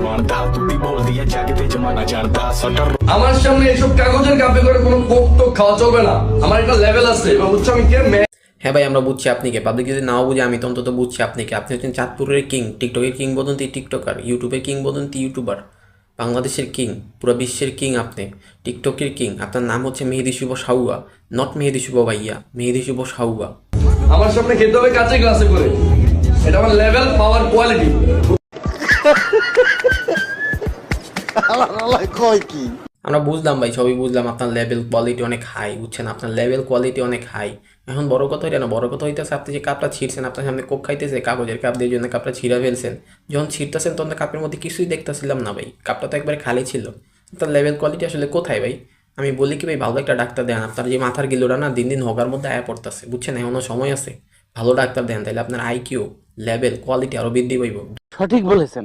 जानता तू भी बोल दिया जाके ते जमाना जानता सटर আমার সামনে এসব কাগজের কাপে করে কোনো কোক টোক খাওয়া চলবে না। আমার একটা লেভেল আছে, এবার বুঝছো আমি কে। হ্যাঁ ভাই, আমরা বুঝছি আপনি কে। পাবলিক যদি নাও বুঝে, আমি তো অন্তত বুঝছি আপনি কে। আপনি হচ্ছেন চাঁদপুরের কিং, টিকটকের কিংবদন্তি টিকটকার, ইউটিউবের কিংবদন্তি ইউটিউবার, বাংলাদেশের কিং, পুরো বিশ্বের কিং আপনি, টিকটকের কিং। আপনার নাম হচ্ছে মেহেদী শুভ সাহুয়া, নট মেহেদী শুভ ভাইয়া, মেহেদী শুভ সাহুয়া। আমার সামনে খেতে হবে কাঁচে গ্লাসে করে, এটা আমার লেভেল, পাওয়ার, কোয়ালিটি। আমরা বুঝলাম ভাই, সবই বুঝলাম। আপনার লেভেল কোয়ালিটি অনেক হাই, বুঝছেন? আপনার লেভেল কোয়ালিটি অনেক হাই। এখন বড় কথা হইলে না, বড় কথা হইতেছে আপনি যে কাপটা ছিঁড়ছেন, আপনার সামনে কোক খাইতেছে, কাগজের কাপ দিয়ে জন্য কাপটা ছিঁড়া ফেলছেন। যখন ছিঁড়তেছেন তখন তো কাপের মধ্যে কিছুই দেখতেছিলাম না ভাই, কাপটা তো একবারে খালি ছিল। আপনার লেভেল কোয়ালিটি আসলে কোথায় ভাই? আমি বলি কি ভাই, ভালো একটা ডাক্তার দেন। আপনার যে মাথার গিলোটা না দিন দিন হগার মধ্যে আয়া পড়তেছে, বুঝছেন? এখনো সময় আছে, ভালো ডাক্তার দেন, তাইলে আপনার আইকিউ, লেভেল, কোয়ালিটি আরো বৃদ্ধি পাইব। সঠিক বলেছেন।